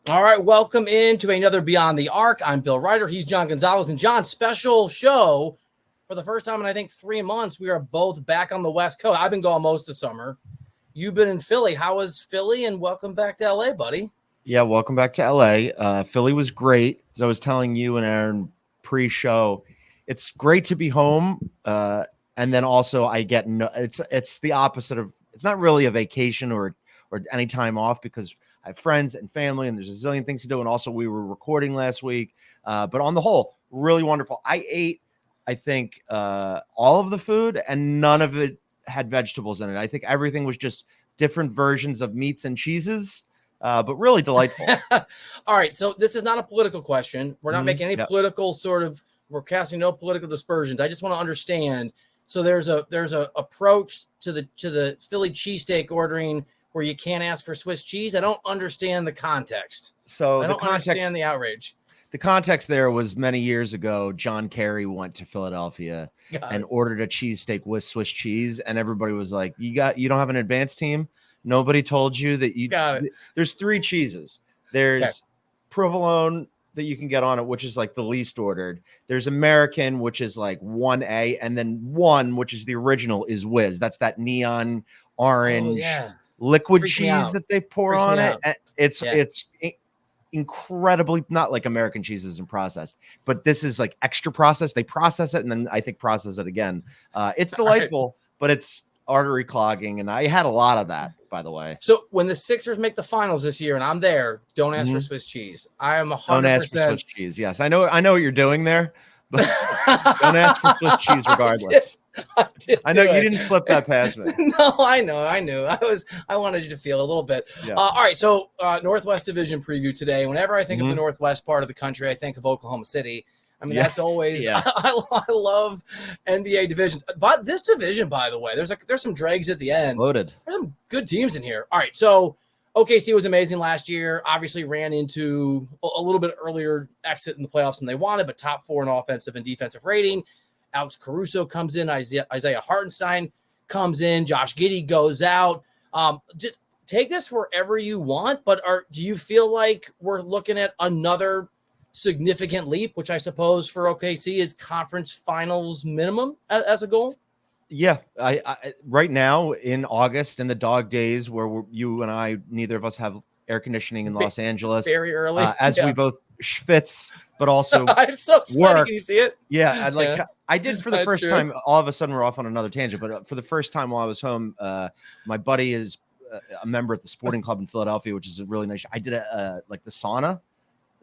All right, welcome into another Beyond the Arc. I'm Bill Ryder. He's John Gonzalez. And John, special show for the first time in, I think, 3 months. We are both back on the West Coast. I've been gone most of the summer. You've been in Philly. How was Philly? And welcome back to LA, buddy. Yeah, welcome back to LA. Philly was great. As I was telling you and Aaron pre-show, it's great to be home. And then also I get it's the opposite of, it's not really a vacation or any time off because I have friends and family and there's a zillion things to do. And also we were recording last week. But on the whole, really wonderful. I ate, I think, all of the food and none of it had vegetables in it. I think everything was just different versions of meats and cheeses. But really delightful. All right. So this is not a political question. We're not making any political we're casting no political dispersions. I just want to understand. So there's a approach to the Philly cheesesteak ordering where you can't ask for Swiss cheese. I don't understand the context. So I don't understand the outrage. The context there was many years ago, John Kerry went to Philadelphia and ordered a cheesesteak with Swiss cheese. And everybody was like, you don't have an advanced team? Nobody told you that you got it. There's 3 cheeses. There's provolone that you can get on it, which is like the least ordered. There's American, which is like 1A, and then 1, which is the original, is Whiz. That's that neon orange liquid cheese that they pour on it. It's incredibly, not like American cheese isn't processed, but this is like extra processed. They process it and then I think process it again. It's delightful, but it's artery clogging, and I had a lot of that, by the way. So when the Sixers make the finals this year and I'm there, don't ask for Swiss cheese. I am 100%. Don't ask for Swiss cheese. Yes, I know what you're doing there, but don't ask for Swiss cheese regardless. I know you didn't slip that past me. No, I know. I knew. I wanted you to feel a little bit. Yeah. All right. So Northwest Division preview today. Whenever I think of the Northwest part of the country, I think of Oklahoma City. I mean, that's always, I love NBA divisions. But this division, by the way, there's some dregs at the end. Loaded. There's some good teams in here. All right. So OKC was amazing last year. Obviously ran into a little bit earlier exit in the playoffs than they wanted, but top 4 in offensive and defensive rating. Alex Caruso comes in. Isaiah Hartenstein comes in. Josh Giddey goes out. Just take this wherever you want, but do you feel like we're looking at another significant leap, which I suppose for OKC is conference finals minimum as a goal? Yeah, I right now in August in the dog days where you and I, neither of us have air conditioning in Los Angeles very early, as we both schwitz, but also I'm so sweaty. Can you see it? Yeah, I did for the first time. All of a sudden, we're off on another tangent, but for the first time while I was home, my buddy is a member at the sporting club in Philadelphia, which is a really nice. I did like the sauna.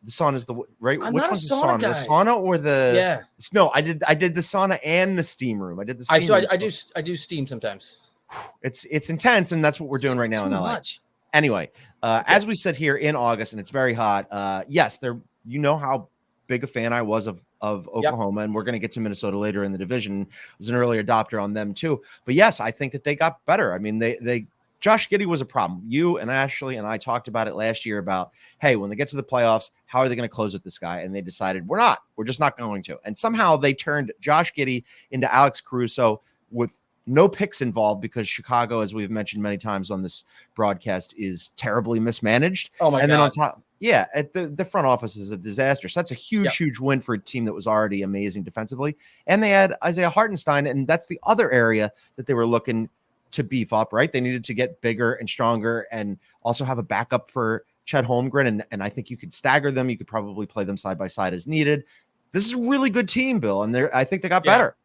The sauna is the right. I'm Which not one's a sauna guy. The sauna or the No, I did the sauna and the steam room. I did the steam room. I do steam sometimes. It's intense, and that's what we're doing right now in LA. Anyway, as we sit here in August and it's very hot. Yes, you know how big a fan I was of Oklahoma, and we're going to get to Minnesota later in the division. I was an early adopter on them too. But yes, I think that they got better. I mean, they Josh Giddey was a problem. You and Ashley and I talked about it last year about, hey, when they get to the playoffs, how are they going to close with this guy? And they decided we're just not going to. And somehow they turned Josh Giddey into Alex Caruso with no picks involved because Chicago, as we've mentioned many times on this broadcast, is terribly mismanaged. Oh my God. And then on top, at the front office is a disaster. So that's a huge win for a team that was already amazing defensively. And they had Isaiah Hartenstein, and that's the other area that they were looking to beef up, right? They needed to get bigger and stronger and also have a backup for Chet Holmgren. And I think you could stagger them. You could probably play them side by side as needed. This is a really good team, Bill. And I think they got better.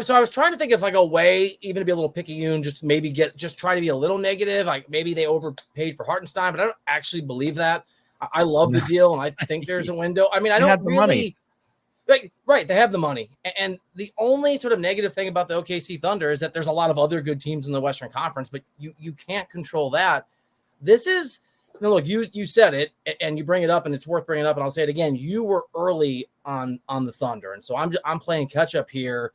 So I was trying to think of like a way, even to be a little picayune, just try to be a little negative. Like maybe they overpaid for Hartenstein, but I don't actually believe that. I love the deal. And I think there's a window. I mean, I don't really money. Right. They have the money. And the only sort of negative thing about the OKC Thunder is that there's a lot of other good teams in the Western Conference, but you can't control that. This is, look, you said it and you bring it up and it's worth bringing up. And I'll say it again. You were early on the Thunder. And so I'm playing catch up here.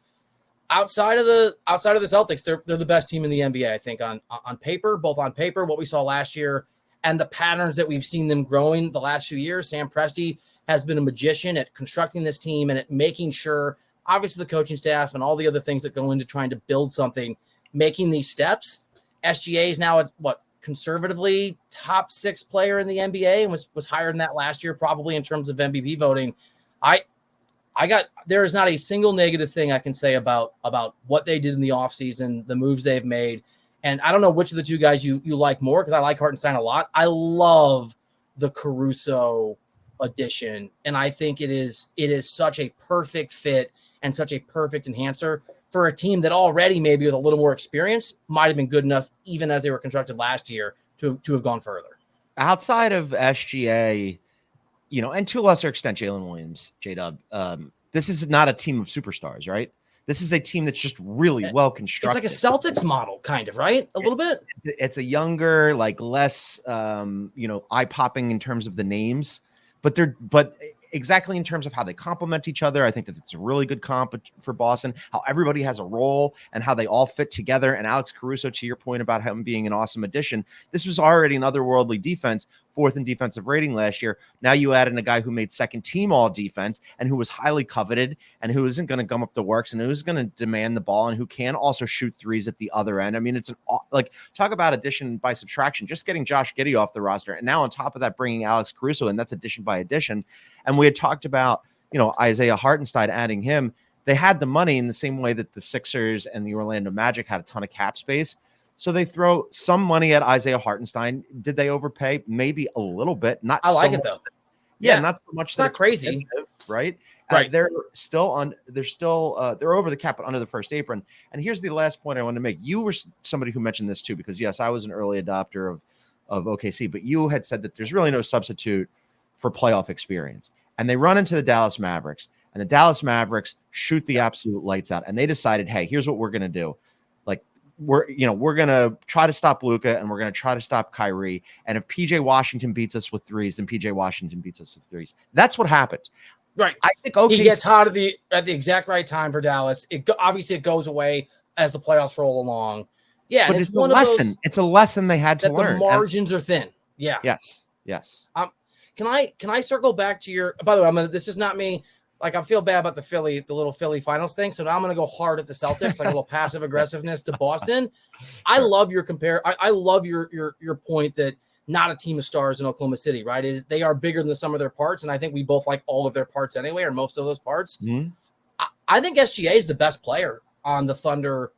Outside of the Celtics, they're the best team in the NBA, I think, on paper, both on paper, what we saw last year and the patterns that we've seen them growing the last few years. Sam Presti has been a magician at constructing this team and at making sure, obviously the coaching staff and all the other things that go into trying to build something, making these steps. SGA is now at conservatively top 6 player in the NBA and was higher than that last year, probably in terms of MVP voting. There is not a single negative thing I can say about what they did in the offseason, the moves they've made. And I don't know which of the two guys you like more, because I like Hartenstein a lot. I love the Caruso addition, and I think it is such a perfect fit and such a perfect enhancer for a team that already, maybe with a little more experience, might have been good enough, even as they were constructed last year, to have gone further. Outside of SGA, and to a lesser extent, Jalen Williams, J-Dub, this is not a team of superstars, right? This is a team that's just really well constructed. It's like a Celtics model, kind of, right? A little bit. It's a younger, like less, eye-popping in terms of the names, but exactly in terms of how they complement each other. I think that it's a really good comp for Boston, how everybody has a role and how they all fit together. And Alex Caruso, to your point about him being an awesome addition, this was already an otherworldly defense, 4th in defensive rating last year. Now you add in a guy who made 2nd team all defense and who was highly coveted and who isn't going to gum up the works and who's going to demand the ball and who can also shoot threes at the other end. I mean, it's talk about addition by subtraction, just getting Josh Giddey off the roster. And now on top of that, bringing Alex Caruso in, that's addition by addition. And we had talked about, Isaiah Hartenstein, adding him. They had the money in the same way that the Sixers and the Orlando Magic had a ton of cap space. So they throw some money at Isaiah Hartenstein. Did they overpay? Maybe a little bit. I like it though. Yeah, not so much. It's not crazy, right? Right. They're over the cap, but under the first apron. And here's the last point I wanted to make. You were somebody who mentioned this too, because yes, I was an early adopter of OKC, but you had said that there's really no substitute for playoff experience. And they run into the Dallas Mavericks, and the Dallas Mavericks shoot the absolute lights out. And they decided, hey, here's what we're going to do. We're going to try to stop Luka, and we're going to try to stop Kyrie. And if PJ Washington beats us with threes, then PJ Washington beats us with threes. That's what happened. Right. I think he gets hot at the exact right time for Dallas. Obviously it goes away as the playoffs roll along. Yeah, but it's one lesson. It's a lesson they had to learn. The margins are thin. Yeah. Yes. Can I circle back to your? By the way, this is not me. Like, I feel bad about the little Philly finals thing. So now I'm going to go hard at the Celtics, like a little passive aggressiveness to Boston. I love your I love your point that not a team of stars in Oklahoma City, right? They are bigger than the sum of their parts. And I think we both like all of their parts anyway, or most of those parts. Mm-hmm. I think SGA is the best player on the Thunder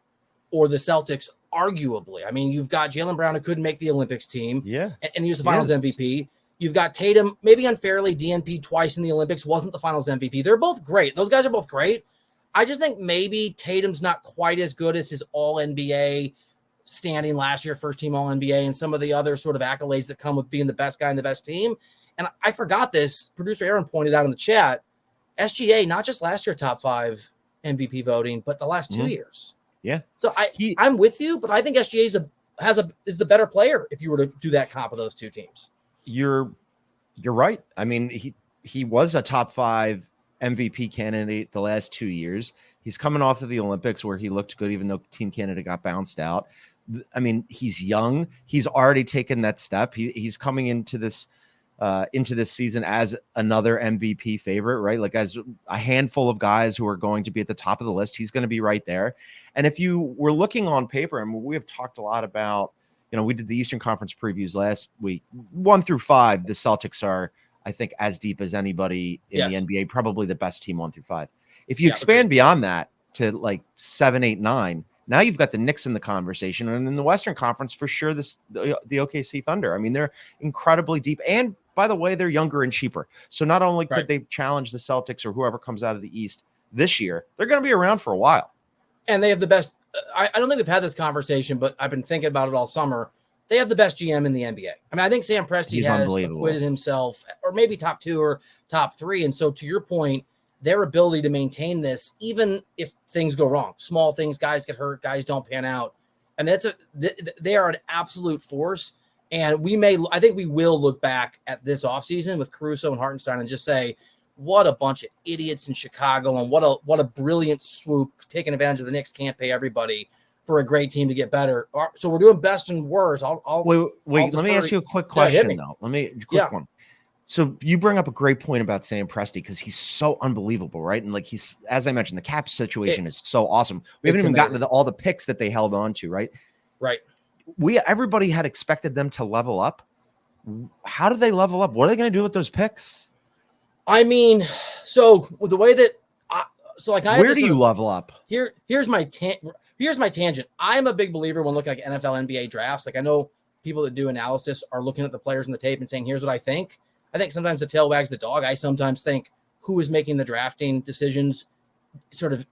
or the Celtics, arguably. I mean, you've got Jaylen Brown, who couldn't make the Olympics team. Yeah. And he was the finals MVP. You've got Tatum, maybe unfairly DNP twice in the Olympics, wasn't the finals MVP. They're both great. Those guys are both great. I just think maybe Tatum's not quite as good as his all-NBA standing last year, first team all-NBA, and some of the other sort of accolades that come with being the best guy in the best team. And I forgot this. Producer Aaron pointed out in the chat, SGA, not just last year top 5 MVP voting, but the last 2 years. Yeah. So I'm with you, but I think SGA is the better player if you were to do that comp of those two teams. You're right. I mean, he was a top 5 MVP candidate the last 2 years. He's coming off of the Olympics where he looked good, even though Team Canada got bounced out. I mean, he's young. He's already taken that step. He's coming into this season as another MVP favorite, right? Like, as a handful of guys who are going to be at the top of the list, he's going to be right there. And if you were looking on paper, I mean, we have talked a lot about, we did the Eastern Conference previews last week, 1 through 5. The Celtics are, I think, as deep as anybody in the NBA, probably the best team 1 through 5. If you expand beyond that to like 7, 8, 9, now you've got the Knicks in the conversation. And in the Western Conference, for sure, the OKC Thunder. I mean, they're incredibly deep. And by the way, they're younger and cheaper. So not only could they challenge the Celtics or whoever comes out of the East this year, they're going to be around for a while. And they have the best. I don't think we've had this conversation, but I've been thinking about it all summer. They have the best GM in the NBA. I mean, I think Sam Presti has acquitted himself, or maybe top 2 or top 3. And so to your point, their ability to maintain this, even if things go wrong, small things, guys get hurt, guys don't pan out. I mean, they are an absolute force. And I think we will look back at this offseason with Caruso and Hartenstein and just say, what a bunch of idiots in Chicago, and what a brilliant swoop, taking advantage of the Knicks can't pay everybody for a great team to get better. So we're doing best and worst. Wait. Let me ask you a quick question, though. One. So you bring up a great point about Sam Presti, because he's so unbelievable, right? And like, he's, as I mentioned, the cap situation is so awesome. We haven't even gotten to all the picks that they held on to, right? Right. everybody had expected them to level up. How do they level up? What are they going to do with those picks? I mean, so the way that where do you level up? Here's my tangent. I'm a big believer when looking at NFL, NBA drafts. Like, I know people that do analysis are looking at the players in the tape and saying, here's what I think. I think sometimes the tail wags the dog. I sometimes think who is making the drafting decisions sort of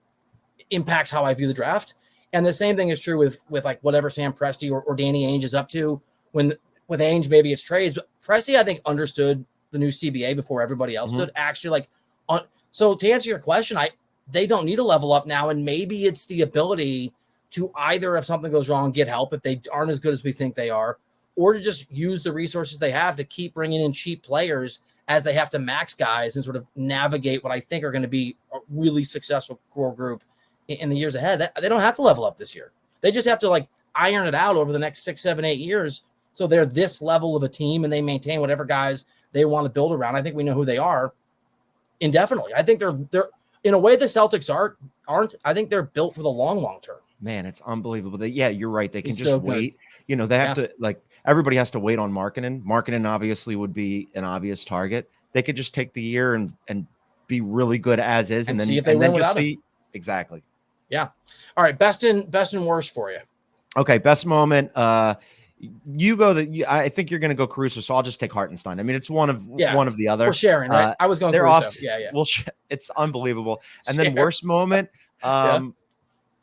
impacts how I view the draft. And the same thing is true with like whatever Sam Presti or Danny Ainge is up to. When with Ainge, maybe it's trades. But Presti, I think, understood the new CBA before everybody else did. Actually, so to answer your question, they don't need a level up now. And maybe it's the ability to either, if something goes wrong, get help if they aren't as good as we think they are, or to just use the resources they have to keep bringing in cheap players as they have to max guys and sort of navigate what I think are going to be a really successful core group in the years ahead. They don't have to level up this year. They just have to like iron it out over the next 6, 7, 8 years. So they're this level of a team and they maintain whatever guys they want to build around. I think we know who they are indefinitely. I think they're in a way the Celtics aren't. I think they're built for the long term. Man, it's unbelievable. Yeah, you're right. They can just wait. You know, they have to, like, everybody has to wait on Markkanen. Markkanen obviously would be an obvious target. They could just take the year and be really good as is, and then see if they win without him. Exactly. Yeah. All right. Best and worst for you. Okay. Best moment. You go I think you're going to go Caruso, so I'll just take Hartenstein. I mean, it's one of the other. We're sharing, right? I was going Caruso. Yeah. Well, it's unbelievable. And then worst moment.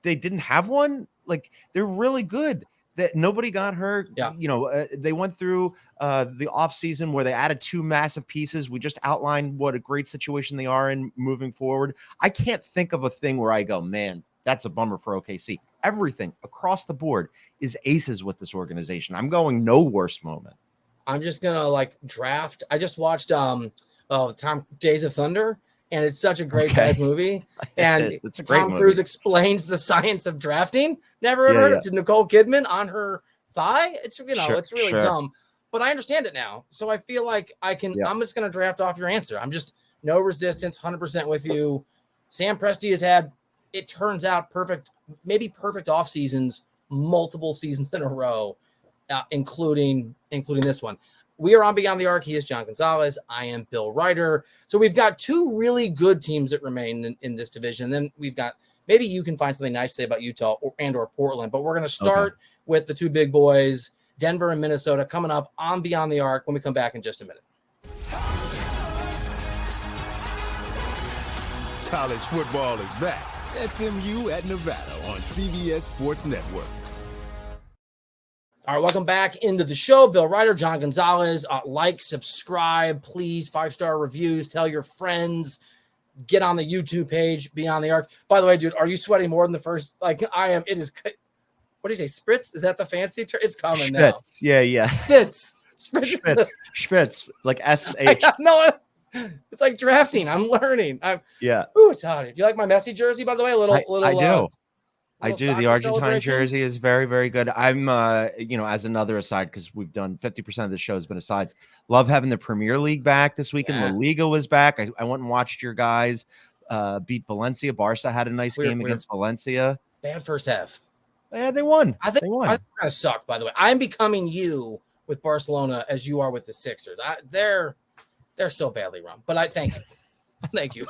They didn't have one. Like, they're really good. That nobody got hurt. Yeah. You know, they went through the offseason where they added 2 massive pieces. We just outlined what a great situation they are in moving forward. I can't think of a thing where I go, man, that's a bummer for OKC. Everything across the board is aces with this organization. I'm going no worst moment. I'm just gonna draft. I just watched Days of Thunder, and it's such a great bad movie. And Tom Cruise explains the science of drafting. Never heard it to Nicole Kidman on her thigh. It's it's really dumb, but I understand it now. So I feel like I can. I'm just gonna draft off your answer. I'm just no resistance, 100% with you. Sam Presti has had, it turns out, maybe perfect off seasons, multiple seasons in a row, including this one. We are on Beyond the Arc. He is John Gonzalez. I am Bill Ryder. So we've got 2 really good teams that remain in this division. Then we've got, maybe you can find something nice to say about Utah or Portland, but we're going to start with the 2 big boys, Denver and Minnesota, coming up on Beyond the Arc when we come back in just a minute. College football is back. SMU at Nevada on CBS Sports Network. All right, welcome back into the show. Bill Ryder, John Gonzalez. Subscribe, please. 5-star reviews. Tell your friends. Get on the YouTube page, Beyond the Arc. By the way, dude, are you sweating more than the first? Like, I am. It is. What do you say? Spritz? Is that the fancy term? It's coming now. Yeah. Spritz. Like SH. No, it's like drafting. I'm learning. Ooh, it's hot. Do you like my Messi jersey, by the way? I do. I do. The Argentine jersey is very, very good. I'm, as another aside, because we've done 50% of the show has been asides. Love having the Premier League back this weekend. La Liga was back. I went and watched your guys beat Valencia. Barca had a nice game against Valencia. Bad first half. Yeah, they won. I think kind of suck, by the way. I'm becoming you with Barcelona as you are with the Sixers. They're so badly run, but I thank you. Thank you.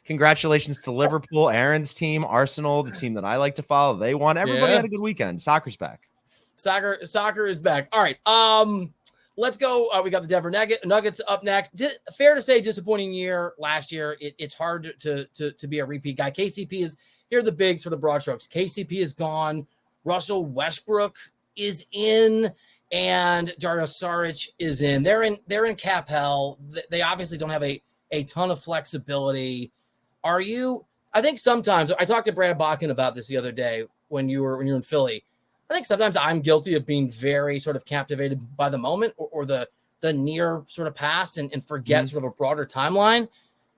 Congratulations to Liverpool, Aaron's team, Arsenal, the team that I like to follow. They won. Everybody had a good weekend. Soccer's back. Soccer is back. All right. Let's go. We got the Denver Nuggets up next. Fair to say, disappointing year last year. It's hard to be a repeat guy. KCP is here. The big sort of broad strokes. KCP is gone. Russell Westbrook is in. And Dario Saric is in. They're in cap hell. They obviously don't have a ton of flexibility. I think sometimes I talked to Brad Bakken about this the other day when you're in Philly. I think sometimes I'm guilty of being very sort of captivated by the moment or the near sort of past and forget sort of a broader timeline.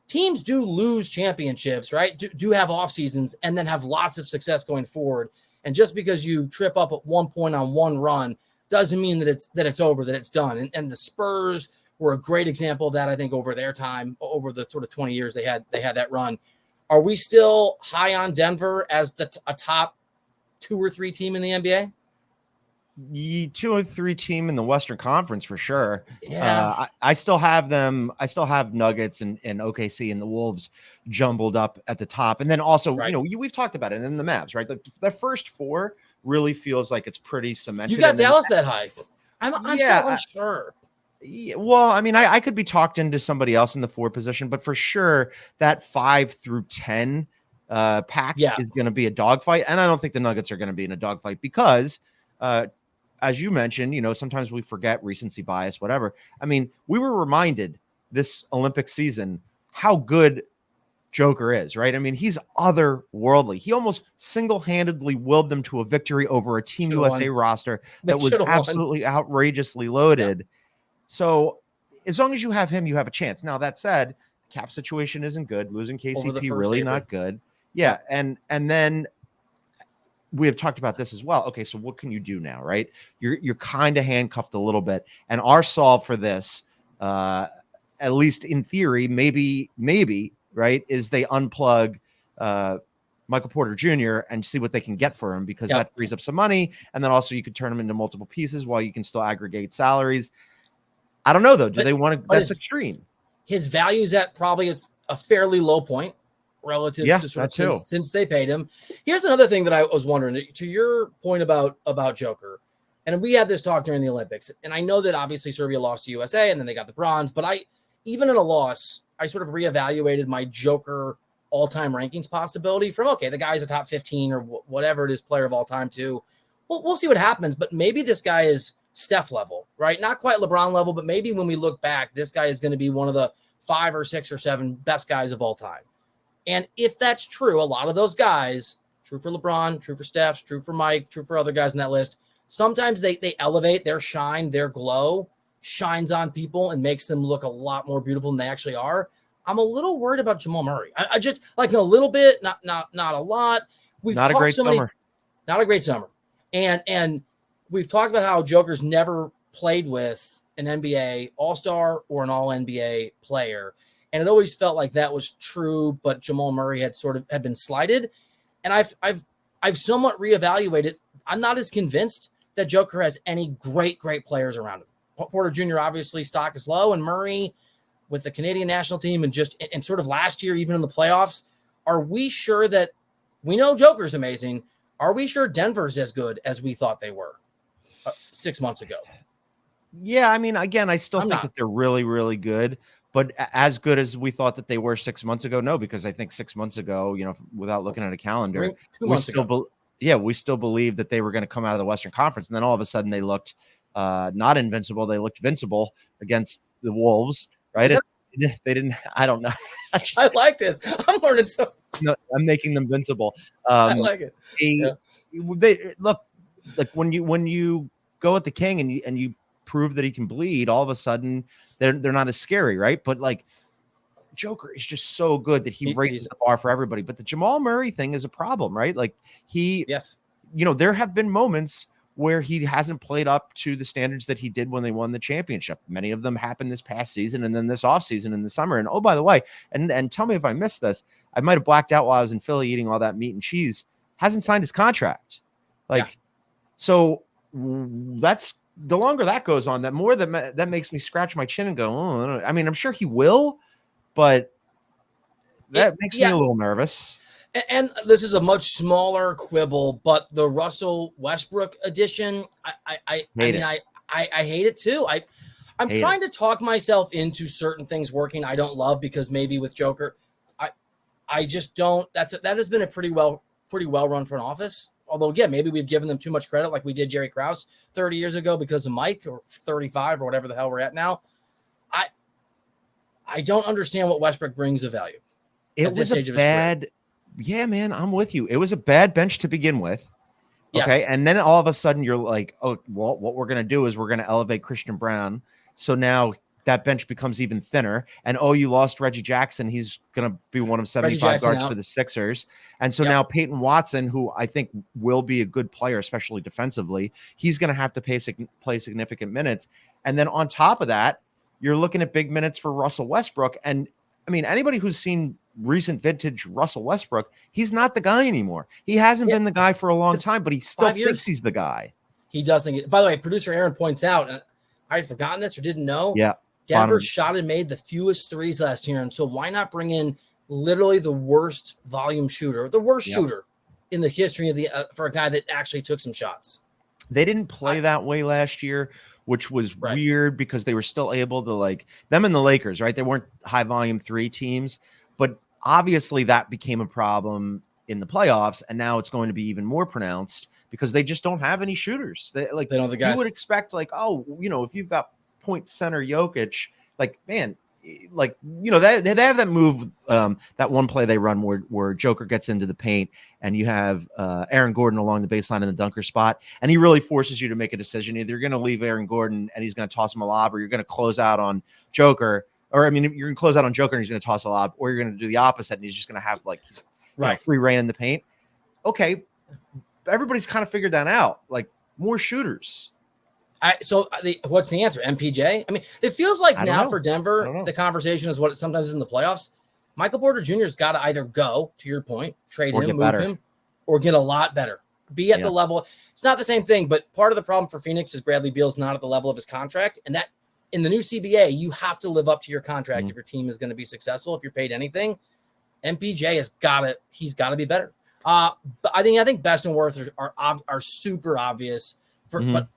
Teams do lose championships, right? Do have off seasons and then have lots of success going forward. And just because you trip up at one point on one run doesn't mean that it's over, that it's done. And the Spurs were a great example of that, I think, over their time, over the sort of 20 years they had that run. Are we still high on Denver as a top 2 or 3 team in the NBA? 2 or 3 team in the Western Conference for sure. Yeah. I still have them. I still have Nuggets and OKC and the Wolves jumbled up at the top. And then also, Right. you know, we've talked about it. And then the Mavs, right? The first 4 really feels like it's pretty cemented. You got Dallas that high. I'm so unsure. Yeah, well, I mean, I could be talked into somebody else in the 4 position, but for sure that 5 through 10 pack is going to be a dogfight. And I don't think the Nuggets are going to be in a dogfight because as you mentioned, you know, sometimes we forget recency bias, whatever. I mean, we were reminded this Olympic season how good Joker is, right? I mean, he's otherworldly. He almost single-handedly willed them to a victory over a Team USA roster that was absolutely outrageously loaded. Yeah. So as long as you have him, you have a chance. Now, that said, cap situation isn't good. Losing KCP really not good. Yeah. And then we have talked about this as well. Okay, so what can you do now, right? You're kind of handcuffed a little bit. And our solve for this, at least in theory, maybe, right, is they unplug Michael Porter Jr. and see what they can get for him because that frees up some money. And then also you could turn them into multiple pieces while you can still aggregate salaries. I don't know, though. Do they want to? That's extreme. His value is at probably a fairly low point relative to sort of since they paid him. Here's another thing that I was wondering, to your point about Joker, and we had this talk during the Olympics, and I know that obviously Serbia lost to USA and then they got the bronze, but even in a loss, I sort of reevaluated my Joker all-time rankings possibility from, okay, the guy's a top 15 or whatever it is player of all time too. We'll see what happens, but maybe this guy is Steph level, right? Not quite LeBron level, but maybe when we look back, this guy is going to be one of the 5 or 6 or 7 best guys of all time. And if that's true, a lot of those guys, true for LeBron, true for Steph, true for Mike, true for other guys in that list, sometimes they elevate their shine, their glow shines on people and makes them look a lot more beautiful than they actually are. I'm a little worried about Jamal Murray. I just like a little bit, not a lot. We've not a great summer. Not a great summer. And we've talked about how Joker's never played with an NBA All-Star or an All-NBA player. And it always felt like that was true, but Jamal Murray had been slighted. And I've somewhat reevaluated. I'm not as convinced that Joker has any great players around him. Porter Jr. obviously stock is low, and Murray with the Canadian national team and sort of last year, even in the playoffs, are we sure that we know Joker's amazing? Are we sure Denver's as good as we thought they were 6 months ago? Yeah, I mean, again, I still think that they're really, really good. But as good as we thought that they were 6 months ago, no, because I think 6 months ago, you know, without looking at a calendar, we still believed that they were going to come out of the Western Conference. And then all of a sudden they looked not invincible. They looked vincible against the Wolves, right? They didn't, I don't know. I liked it. I'm learning so. No, I'm making them vincible. I like it. They look like when you go at the King and you prove that he can bleed, all of a sudden they're not as scary, right? But like Joker is just so good that he raises the bar for everybody. But the Jamal Murray thing is a problem, right? Like you know, there have been moments where he hasn't played up to the standards that he did when they won the championship. Many of them happened this past season and then this offseason in the summer. And oh, by the way, and tell me if I missed this, I might have blacked out while I was in Philly eating all that meat and cheese, hasn't signed his contract. So that's, the longer that goes on, that more that makes me scratch my chin and go, oh, I mean, I'm sure he will, but that makes me a little nervous. And this is a much smaller quibble, but the Russell Westbrook edition, I hate it too. I'm trying to talk myself into certain things working I don't love because maybe with Joker, I just don't. That has been a pretty well run front office. Although, again, maybe we've given them too much credit like we did Jerry Krause 30 years ago because of Mike, or 35 or whatever the hell we're at now. I don't understand what Westbrook brings of value. It was a bad – yeah, man, I'm with you. It was a bad bench to begin with. Okay, yes. And then all of a sudden you're like, oh, well, what we're going to do is we're going to elevate Christian Brown. So now that bench becomes even thinner. And, oh, you lost Reggie Jackson. He's going to be one of 75 guards for the Sixers. And so now Peyton Watson, who I think will be a good player, especially defensively, he's going to have to play significant minutes. And then on top of that, you're looking at big minutes for Russell Westbrook. And, I mean, anybody who's seen recent vintage Russell Westbrook, he's not the guy anymore. He hasn't been the guy for a long time, but he still thinks he's the guy. He does think it. By the way, producer Aaron points out, and I had forgotten this or didn't know. Yeah. Denver shot and made the fewest threes last year. And so why not bring in literally the worst volume shooter, the worst shooter in the history of for a guy that actually took some shots? They didn't play that way last year, which was weird because they were still able to, like, them and the Lakers, right? They weren't high volume 3 teams, but obviously that became a problem in the playoffs. And now it's going to be even more pronounced because they just don't have any shooters. They don't have the guys. You would expect, like, oh, if you've got point center Jokic, like, man, like, they have that move, that one play they run where Joker gets into the paint and you have Aaron Gordon along the baseline in the dunker spot, and he really forces you to make a decision. Either you're going to leave Aaron Gordon and he's going to toss him a lob, or you're going to close out on Joker, you're going to close out on Joker and he's going to toss a lob, or you're going to do the opposite and he's just going to have, like, free reign in the paint. Okay, everybody's kind of figured that out, like, more shooters. What's the answer? MPJ? I mean, it feels like now for Denver, the conversation is what it sometimes is in the playoffs. Michael Porter Jr. has got to either go, to your point, trade him, move him, or get a lot better. Be at the level. It's not the same thing, but part of the problem for Phoenix is Bradley Beal's not at the level of his contract. And that in the new CBA, you have to live up to your contract if your team is going to be successful, if you're paid anything. MPJ he's got to be better. But I think best and worst are super obvious but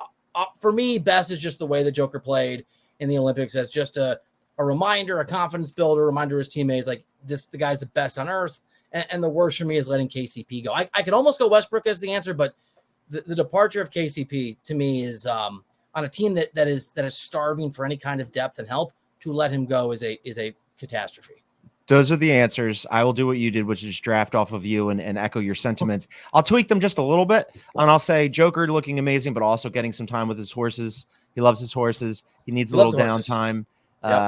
for me, best is just the way the Joker played in the Olympics as just a reminder, a confidence builder, a reminder to his teammates, like, the guy's the best on earth. And the worst for me is letting KCP go. I could almost go Westbrook as the answer, but the departure of KCP to me is on a team that is starving for any kind of depth and help. To let him go is a catastrophe. Those are the answers. I will do what you did, which is draft off of you and echo your sentiments. I'll tweak them just a little bit, and I'll say Joker looking amazing, but also getting some time with his horses. He loves his horses. He needs a little downtime.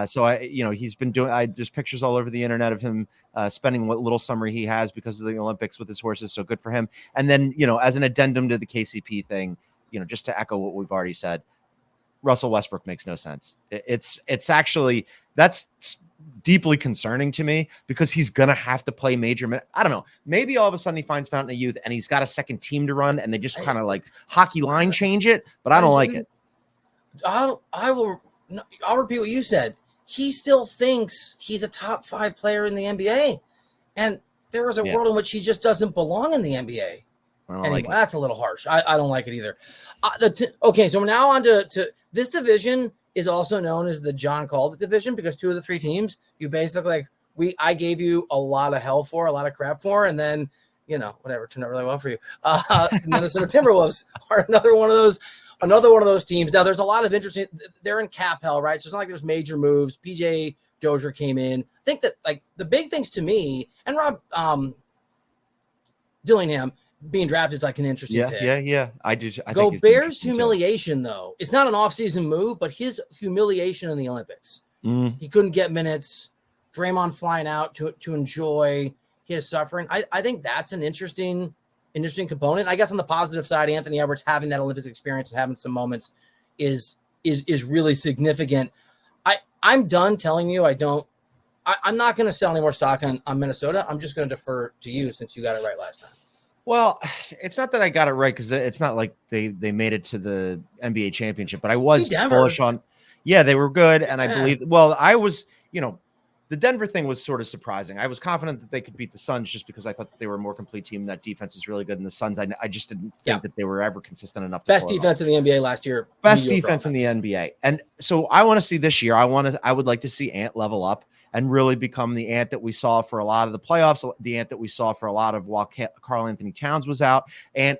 So he's been doing. There's pictures all over the internet of him spending what little summer he has because of the Olympics with his horses. So good for him. And then as an addendum to the KCP thing, just to echo what we've already said, Russell Westbrook makes no sense. It's actually that's deeply concerning to me because he's going to have to play major minutes. I don't know. Maybe all of a sudden he finds Fountain of Youth and he's got a second team to run and they just kind of like hockey line change it, but I don't like it. I'll repeat what you said. He still thinks he's a top 5 player in the NBA. And there is a world in which he just doesn't belong in the NBA. Anyway, that's a little harsh. I don't like it either. Okay, so we're now on to this division is also known as the John called it division because 2 of the 3 teams you basically I gave you a lot of hell for, a lot of crap for, and then whatever turned out really well for you. Minnesota Timberwolves are another one of those teams. Now there's a lot of interesting. They're in cap hell, right? So it's not like there's major moves. PJ Dozier came in. I think that the big things to me and Rob Dillingham being drafted is like an interesting pick. Yeah. I Gobert's humiliation, though, it's not an offseason move, but his humiliation in the Olympics. He couldn't get minutes. Draymond flying out to enjoy his suffering. I think that's an interesting component. I guess on the positive side, Anthony Edwards having that Olympics experience and having some moments is really significant. I'm done telling you I'm not going to sell any more stock on Minnesota. I'm just going to defer to you since you got it right last time. Well, it's not that I got it right because it's not like they made it to the NBA championship, but I was bullish on. Yeah, they were good, and I believe. Well, I was, the Denver thing was sort of surprising. I was confident that they could beat the Suns just because I thought that they were a more complete team. That defense is really good, and the Suns, I just didn't think that they were ever consistent enough. Best defense in the NBA last year. Best defense in the NBA, and so I want to see this year. I would like to see Ant level up and really become the Ant that we saw for a lot of the playoffs, the Ant that we saw for a lot of while Karl Anthony Towns was out, and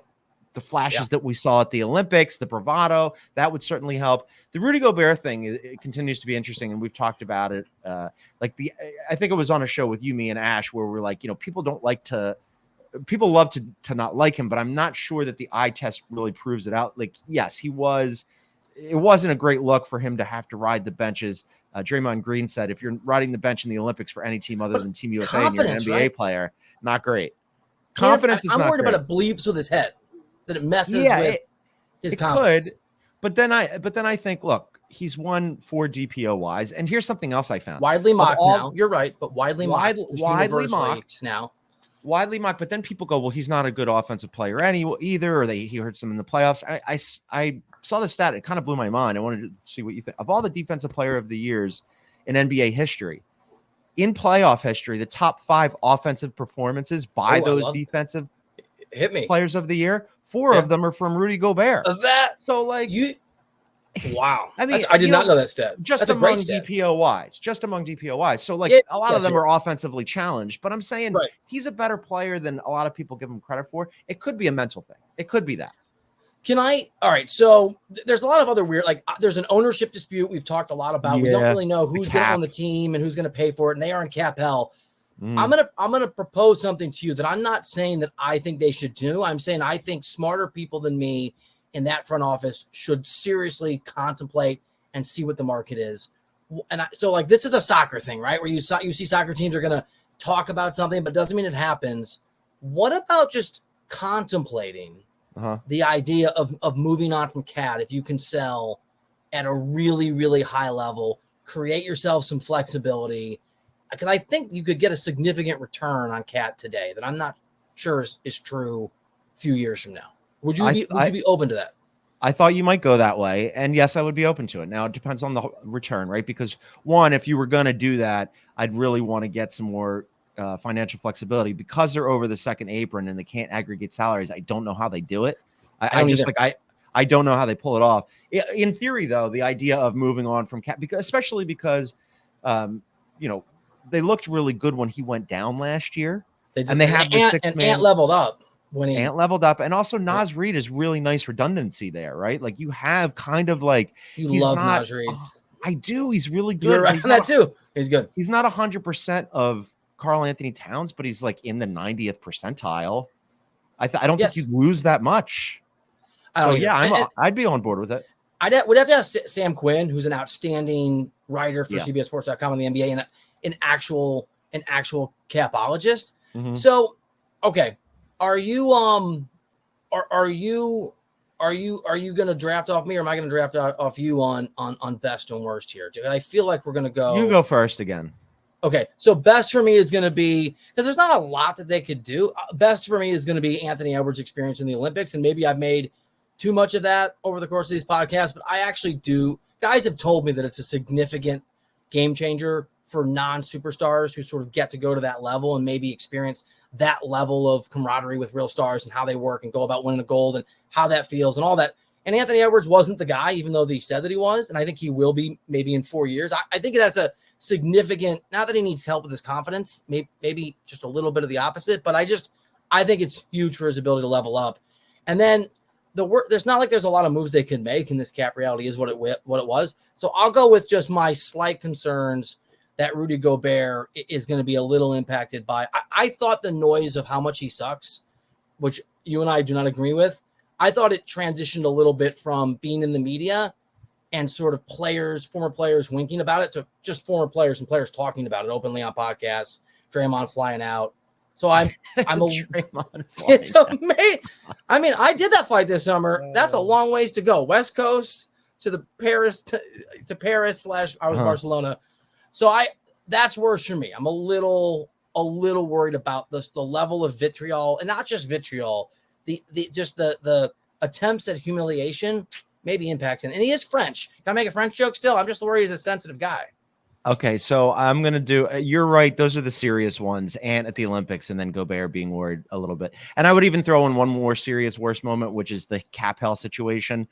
the flashes that we saw at the Olympics, the bravado, that would certainly help. The Rudy Gobert thing, it continues to be interesting, and we've talked about it. I think it was on a show with you, me, and Ash, where we're like, people love to not like him, but I'm not sure that the eye test really proves it out. Like, yes, it wasn't a great look for him to have to ride the benches. Draymond Green said, if you're riding the bench in the Olympics for any team other than Team USA and you're an NBA player, not great. Confidence is not great. I'm worried about it bleeps with his head, that it messes with his confidence. Could, but then I think, look, he's won 4 DPOYs. And here's something else I found. Widely mocked now. You're right, but widely mocked. Widely mocked now. Widely mocked, but then people go, well, he's not a good offensive player either, or he hurts them in the playoffs. I saw the stat. It kind of blew my mind. I wanted to see what you think. Of all the defensive player of the years in NBA history, in playoff history, the top 5 offensive performances by those defensive players of the year, 4 of them are from Rudy Gobert. Wow. I mean, I did not know that stat. Just among DPOYs. So a lot of them are offensively challenged, but I'm saying he's a better player than a lot of people give him credit for. It could be a mental thing. It could be that. All right. So there's a lot of other weird, there's an ownership dispute we've talked a lot about. We don't really know who's going to own the team and who's going to pay for it. And they are in cap hell. I'm going to propose something to you that I'm not saying that I think they should do. I'm saying I think smarter people than me in that front office should seriously contemplate and see what the market is. And this is a soccer thing, right? Where you see soccer teams are going to talk about something, but doesn't mean it happens. What about just contemplating the idea of moving on from CAT? If you can sell at a really, really high level, create yourself some flexibility, because I think you could get a significant return on CAT today that I'm not sure is true a few years from now. Would you be open to that? I thought you might go that way. And yes, I would be open to it. Now, it depends on the return, right? Because one, if you were going to do that, I'd really want to get some more financial flexibility because they're over the second apron and they can't aggregate salaries. I don't know how they do it. I don't know how they pull it off. In theory, though, the idea of moving on from CAT, especially because, they looked really good when he went down last year. And they have the 6-man. Ant leveled up. Ant leveled up, and also Naz Reid is really nice redundancy there, right? Like you have kind of like you love Naz Reid. I do. He's really good. You're right on that too. He's good. He's not 100% of Karl Anthony Towns, but he's like in the 90th percentile. I don't think you'd lose that much. I'd be on board with it. I would have to ask Sam Quinn, who's an outstanding writer for CBSSports.com on the NBA and an actual capologist. Mm-hmm. So, okay. Are you going to draft off me, or am I going to draft off you on best and worst here? I feel like we're going to go. You go first again. Okay, so best for me is going to be, because there's not a lot that they could do. Best for me is going to be Anthony Edwards' experience in the Olympics, and maybe I've made too much of that over the course of these podcasts, but I actually do. Guys have told me that it's a significant game changer for non-superstars who sort of get to go to that level and maybe experience that level of camaraderie with real stars and how they work and go about winning a gold and how that feels and all that. And Anthony Edwards wasn't the guy, even though he said that he was. And I think he will be maybe in 4 years. I think it has a significant, not that he needs help with his confidence, maybe just a little bit of the opposite, but I think it's huge for his ability to level up. And then there's not like there's a lot of moves they can make in this cap reality is what it was. So I'll go with just my slight concerns that Rudy Gobert is going to be a little impacted by. I thought the noise of how much he sucks, which you and I do not agree with, I thought it transitioned a little bit from being in the media and sort of former players winking about it to just former players and players talking about it openly on podcasts, Draymond flying out. So it's amazing. I mean, I did that flight this summer. That's a long ways to go. West Coast to the Paris to Paris / I was Barcelona. So that's worse for me. I'm a little worried about the level of vitriol, and not just vitriol, the attempts at humiliation maybe impacting. And he is French. Can I make a French joke still? I'm just worried he's a sensitive guy. Okay, so I'm going to do – you're right. Those are the serious ones, and at the Olympics, and then Gobert being worried a little bit. And I would even throw in one more serious worst moment, which is the cap hell situation.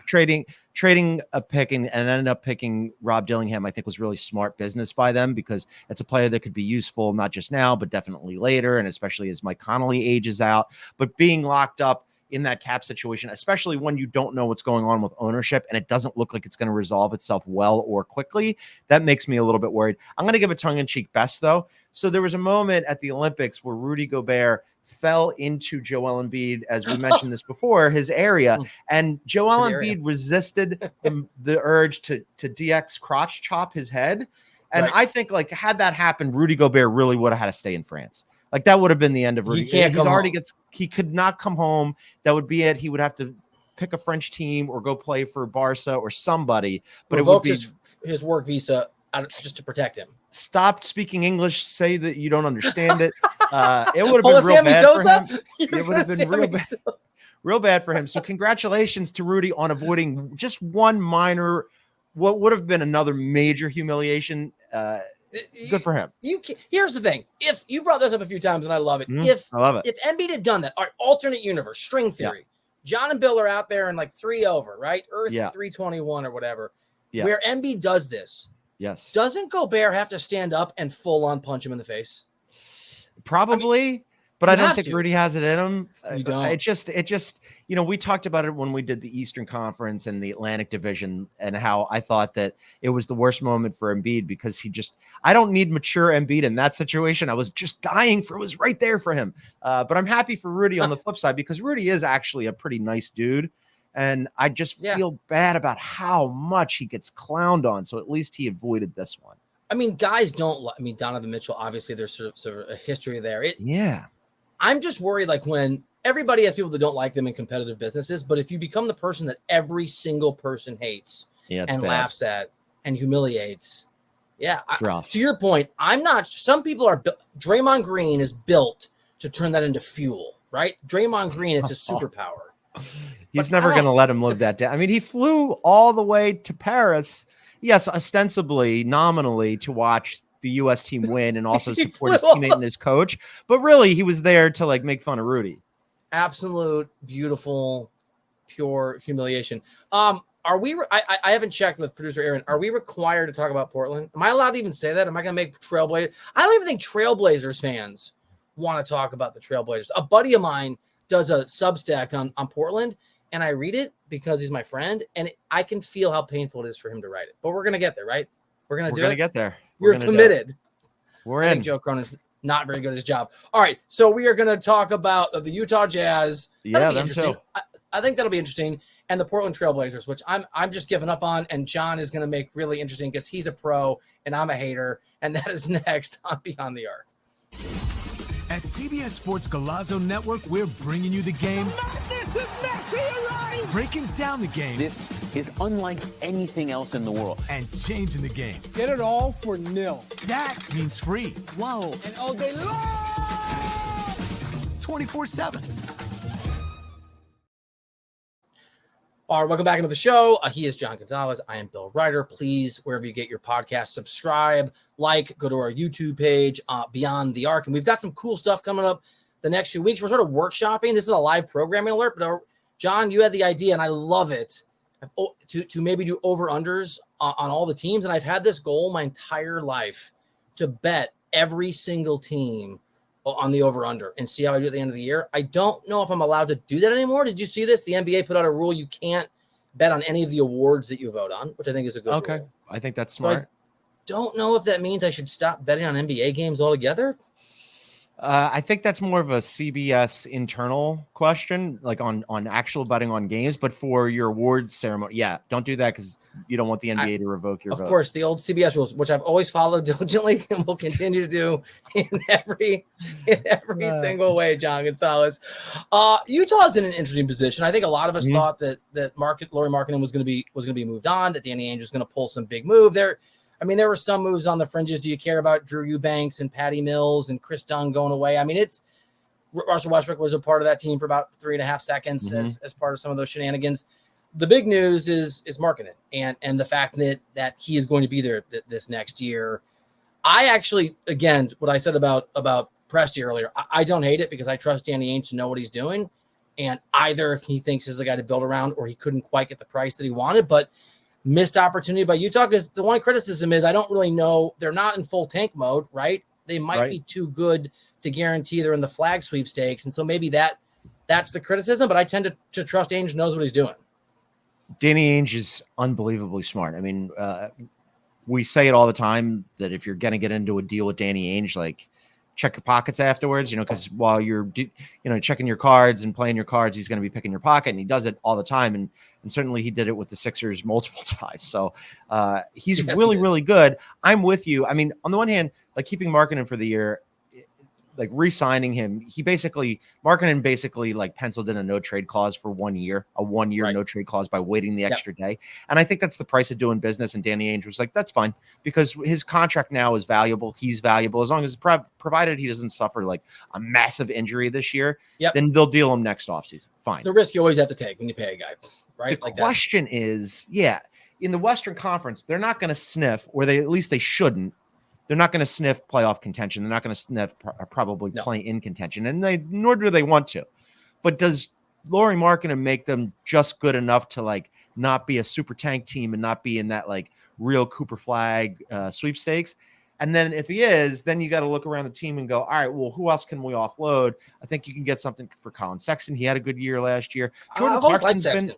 Trading a pick and ended up picking Rob Dillingham, I think was really smart business by them because it's a player that could be useful, not just now, but definitely later, and especially as Mike Conley ages out. But being locked up in that cap situation, especially when you don't know what's going on with ownership and it doesn't look like it's going to resolve itself well or quickly, that makes me a little bit worried. I'm going to give a tongue-in-cheek best, though. So there was a moment at the Olympics where Rudy Gobert fell into Joel Embiid, as we mentioned this before, his area, and Joel Embiid resisted the urge to DX crotch chop his head. And I think, like, had that happened, Rudy Gobert really would have had to stay in France. Like, that would have been the end of Rudy. He could not come home. That would be it. He would have to pick a French team or go play for Barca or somebody. But revoke it would be his work visa just to protect him. Stop speaking English. Say that you don't understand it. It would have been real bad Sosa? for him. It would have been real bad for him. So congratulations to Rudy on avoiding just one minor, what would have been another major humiliation. Good for him. Here's the thing. If you brought this up a few times, and I love it. I love it. If Embiid had done that, our alternate universe, string theory, John and Bill are out there in like 3 over, right? Earth 321 or whatever. Yeah. Where Embiid does this. Yes. Doesn't Gobert have to stand up and full on punch him in the face? Probably, but I don't think Rudy has it in him. You don't. It just, we talked about it when we did the Eastern Conference and the Atlantic Division, and how I thought that it was the worst moment for Embiid because I don't need mature Embiid in that situation. I was just dying for it was right there for him. But I'm happy for Rudy on the flip side because Rudy is actually a pretty nice dude. And I just feel bad about how much he gets clowned on. So at least he avoided this one. I mean, guys Donovan Mitchell, obviously there's sort of a history there. I'm just worried, like when everybody has people that don't like them in competitive businesses, but if you become the person that every single person hates and laughs at and humiliates, to your point, some people are, Draymond Green is built to turn that into fuel, right? Draymond Green, it's a superpower. He's never going to let him live that down. I mean, he flew all the way to Paris, yes, ostensibly, nominally, to watch the U.S. team win and also support his teammate and his coach. But really, he was there to like make fun of Rudy. Absolute, beautiful, pure humiliation. Are we? I haven't checked with producer Aaron. Are we required to talk about Portland? Am I allowed to even say that? Am I going to make Trailblazers? I don't even think Trailblazers fans want to talk about the Trailblazers. A buddy of mine does a Substack on Portland, and I read it because he's my friend, and I can feel how painful it is for him to write it. But we're going to get there, right? We're going to get there. You're committed. We're in. I think Joe Cronin's not very good at his job. All right, so we are going to talk about the Utah Jazz. That'll be interesting. I think that'll be interesting. And the Portland Trailblazers, which I'm just giving up on, and John is going to make really interesting because he's a pro and I'm a hater. And that is next on Beyond the Arc. At CBS Sports Golazo Network, we're bringing you the game. This is Messi, breaking down the game. This is unlike anything else in the world. And changing the game. Get it all for nil. That means free. Whoa. And all day long. 24/7. All right, welcome back into the show. He is John Gonzalez. I am Bill Ryder. Please, wherever you get your podcast, subscribe, go to our YouTube page, Beyond the Arc. And we've got some cool stuff coming up the next few weeks. We're sort of workshopping. This is a live programming alert, but John, you had the idea, and I love it, to maybe do over-unders on all the teams. And I've had this goal my entire life to bet every single team on the over-under and see how I do at the end of the year. I don't know if I'm allowed to do that anymore. Did you see this? The NBA put out a rule you can't bet on any of the awards that you vote on, which I think is a good rule. I think that's smart. So I don't know if that means I should stop betting on NBA games altogether. I think that's more of a CBS internal question, like on actual betting on games. But for your awards ceremony, don't do that because you don't want the NBA to revoke your vote. Of course, the old CBS rules, which I've always followed diligently and will continue to do in every single way. John Gonzalez, Utah's in an interesting position. I think a lot of us thought that Lauri Markkanen was going to be moved on, that Danny Ainge was going to pull some big move there. I mean, there were some moves on the fringes. Do you care about Drew Eubanks and Patty Mills and Chris Dunn going away? I mean, Russell Westbrook was a part of that team for about 3.5 seconds as part of some of those shenanigans. The big news is Markkanen and the fact that he is going to be there this next year. I actually, again, what I said about Presti earlier, I don't hate it because I trust Danny Ainge to know what he's doing. And either he thinks he's the guy to build around or he couldn't quite get the price that he wanted, but missed opportunity by Utah because the one criticism is I don't really know. They're not in full tank mode, right? They might be too good to guarantee they're in the flag sweepstakes. And so maybe that's the criticism, but I tend to trust Ainge knows what he's doing. Danny Ainge is unbelievably smart. I mean, we say it all the time that if you're going to get into a deal with Danny Ainge, like check your pockets afterwards, because while you're, checking your cards and playing your cards, he's going to be picking your pocket, and he does it all the time. And certainly he did it with the Sixers multiple times. So he's really, really good. I'm with you. I mean, on the one hand, like keeping Markkanen for the year, like re-signing him. Markkanen basically like penciled in a no trade clause for 1 year, a 1 year no trade clause by waiting the extra day. And I think that's the price of doing business. And Danny Ainge was like, that's fine, because his contract now is valuable. He's valuable as long as provided he doesn't suffer like a massive injury this year. Then they'll deal him next offseason. Fine. The risk you always have to take when you pay a guy, right? The question is, in the Western Conference, they're not going to sniff, or at least they shouldn't. They're not going to sniff playoff contention. They're not going to sniff probably play in contention, and nor do they want to. But does Lauri Markkanen make them just good enough to like not be a super tank team and not be in that like real Cooper Flag sweepstakes? And then if he is, then you got to look around the team and go, all right, well, who else can we offload? I think you can get something for Colin Sexton. He had a good year last year. Jordan Clarkson's been.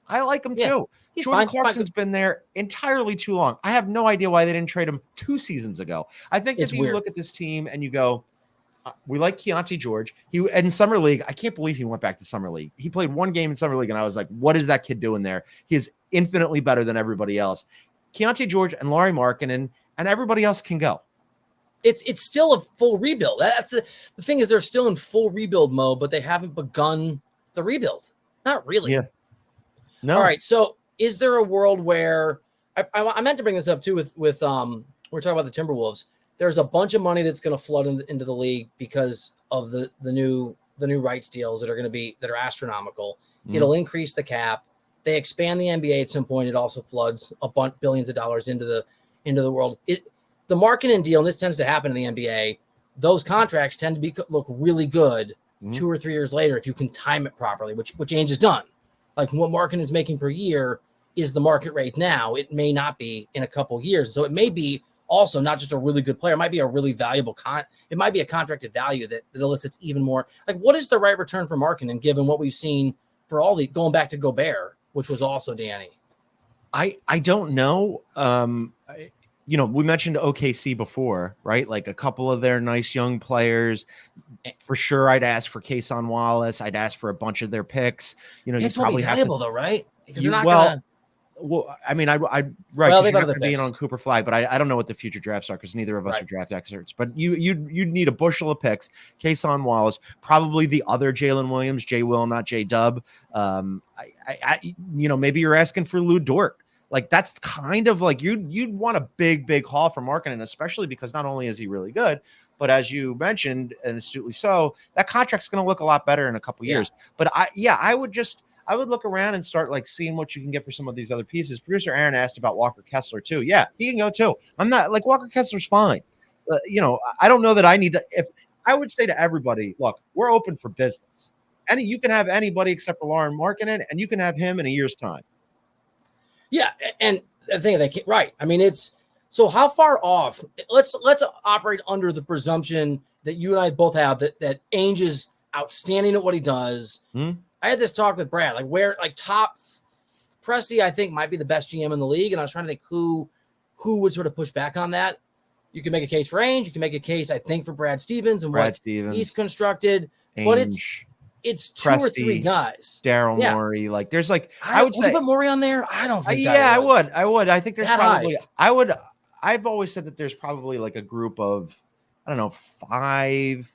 I like him too. Jordan Clarkson's been there entirely too long. I have no idea why they didn't trade him 2 seasons ago. I think if you look at this team and you go, we like Keontae George. He in Summer League, I can't believe he went back to Summer League. He played 1 game in Summer League, and I was like, what is that kid doing there? He is infinitely better than everybody else. Keontae George and Lauri Markkanen, and everybody else can go. It's still a full rebuild. That's the thing is they're still in full rebuild mode, but they haven't begun the rebuild. Not really. Yeah. No. All right. So is there a world where I meant to bring this up too with we're talking about the Timberwolves. There's a bunch of money that's going to flood into the league because of the new rights deals that are astronomical. It'll increase the cap. They expand the NBA at some point. It also floods billions of dollars into the world. The Markkanen deal, and this tends to happen in the NBA, those contracts tend to look really good 2 or 3 years later if you can time it properly, which Ainge has done. Like what Markkanen is making per year is the market rate now. It may not be in a couple of years. So it may be also not just a really good player. It might be a really valuable it might be a contracted value that elicits even more. Like what is the right return for Markkanen given what we've seen for all the going back to Gobert, which was also Danny? I don't know. We mentioned OKC before, right? Like a couple of their nice young players. For sure, I'd ask for Kason Wallace. I'd ask for a bunch of their picks. It's probably valuable though, right? Because you're not gonna. Well, I mean, right. Well, you're not being on Cooper Flag, but I don't know what the future drafts are because neither of us are draft experts. But you'd need a bushel of picks. Kason Wallace, probably the other Jalen Williams, J Will, not J Dub. Maybe you're asking for Lou Dort. Like that's kind of like you'd want a big haul from Markkanen, especially because not only is he really good, but as you mentioned, and astutely so, that contract's going to look a lot better in a couple years. But I would look around and start like seeing what you can get for some of these other pieces. Producer Aaron asked about Walker Kessler too. Yeah, he can go too. I'm not like Walker Kessler's fine. I don't know that I need to. If I would say to everybody, look, we're open for business. You can have anybody except for Lauri Markkanen, and you can have him in a year's time. Yeah, and the thing right. I mean, it's so how far off? Let's operate under the presumption that you and I both have that Ainge is outstanding at what he does. I had this talk with Brad, top Presti, I think might be the best GM in the league, and I was trying to think who would sort of push back on that. You can make a case for Ainge. You can make a case, I think, for Brad Stevens and what he's constructed, Ainge. But it's 2 or 3 guys. Daryl Morey, there's I would say put Morey on there. I don't think. I would. I think there's probably. High. I've always said that there's probably like a group of, I don't know, 5,